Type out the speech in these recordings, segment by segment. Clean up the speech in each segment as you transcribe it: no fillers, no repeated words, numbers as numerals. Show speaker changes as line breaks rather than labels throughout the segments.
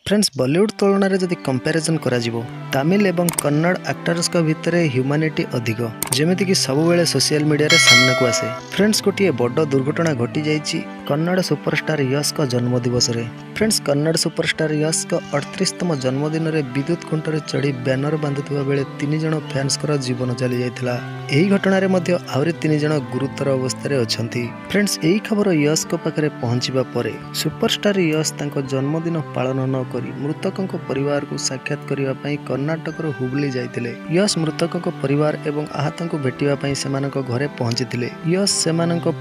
Friends Bollywood तुलन में जदि कंपैरिजन करा तमिल एवं कन्नड़ एक्टर्स भितर ह्यूमानिटी अधिक जमीक सब बेले सोशल मीडिया रे सामना को आसे। फ्रेंड्स गोटे बड़ दुर्घटना घटी जाइए कन्नड़ सुपरस्टार यश का जन्मदिवस रे। फ्रेंड्स कन्नड़ सुपरस्टार यश का 38तम जन्मदिन में विद्युत खुंटर चढ़ी बैनर बांधुवा बेले 3 जन फैंस जीवन चली जाता। यही घटना मध्य आहरी 3 जन गुरुतर अवस्था अच्छा। फ्रेंड्स यही खबर यश को पाखे पहुंचा पर सुपरस्टार यश तांको जन्मदिन पालन न करी मृतकों परिवार को साक्षात करने कर्णाटक हुबली जाइतिले। यश मृतकों परिवार एवं आहतों को भेटापी से घरे पहुंची। यश से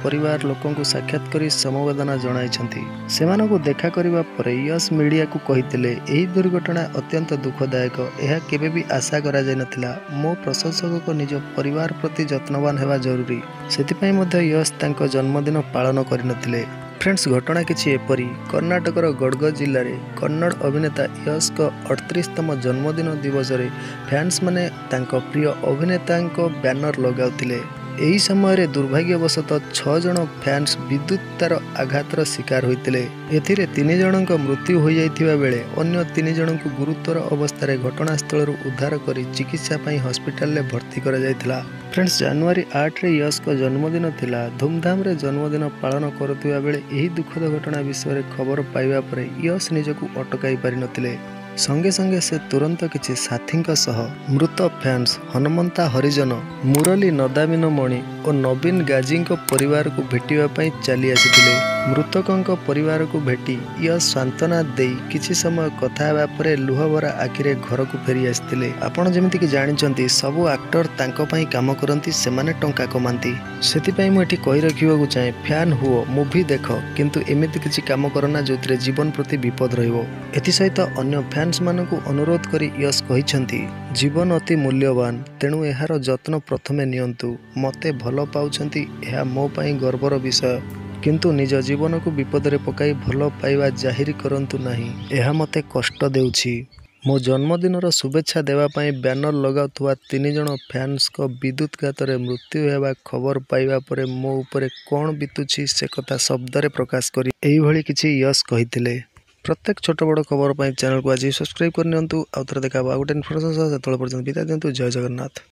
परिवार लोकों को साक्षात कर समवेदना जणाइछंती। सेमानंकु को देखा करबा परे यश मीडिया को कहितिले एही दुर्घटना अत्यंत दुखदायक, यह केबे भी आशा करा जाय नथिला। मो प्रशंसक को निज परिवार प्रति जत्नवान हेबा जरूरी, सेतिपई मध्ये यश तांको जन्मदिन पालन करिनथिले। फ्रेंड्स घटना किछि एपरी कर्णाटकर गड़ग जिले में कन्नड़ अभिनेता यश का 38तम जन्मदिन दिवस रे फैंस माने तांको प्रिय अभिनेता बैनर लगाउतिले। यही समय दुर्भाग्यवशतः 6 जन फैंस विद्युत तार आघातर शिकार होते। एथिरे 3 जनक मृत्यु हो जाइथिबा बेले अन्य 3 जन को गुरुतर अवस्था घटनास्थल उद्धार कर चिकित्सा हॉस्पिटल में भर्ती करा जायतिला। फ्रेंड्स जनवरी 8 रे यश का जन्मदिन थिला। धूमधाम रे जन्मदिन पालन करुवा बेले यही दुखद घटना विषय खबर पाइबा परे यश निजको अटकाई पारि नथिले। संगे संगे से तुरंत किसी साथी मृत फैंस हनुमंता हरिजन, मुरली नदामिन मणि और नवीन गाजी परिवार को भेटापी चली आसी। मृतकों परिवार को भेटी यश सांत्वना दे किसी समय कथा हेबा परे लुहभरा आखिरे घर को फेरी आसते। आपण जमीक जानते सबू एक्टर तांको काम करती से टंका कमाती, से मुझे कही रखा चाहे फैन हुओ मूवी देख किंतु एमती किसी काम करना जो जीवन प्रति विपद रहित। अन्य फैंस मानकु अनुरोध करी यश कहिछंती जीवन अति मूल्यवान, तेणु एहार जत्न प्रथमे नियंतु। मते भल पाउछंती एहा मो पई गर्वर विषय, किंतु निज जीवन को विपद रे पकाई भल पाइबा जाहिर करंतु नाही, एहा मते कष्ट देउछि। मो जन्मदिन शुभेच्छा देवाई बैनर लगाउथुवा 3 जन फैंस को विद्युतघात मृत्यु हेबा खबर पाइबा परे मो उपरे कौन बीतुछि से कथा शब्द प्रकाश करी एही भली किछि यश कहिथिले। प्रत्येक छोट बड़ खबर चैनल को आज सब्सक्राइब करनी। आउ थे देखा गोटे इनफर्मेशन पर्यटन विदा दिंतु। जय जगन्नाथ।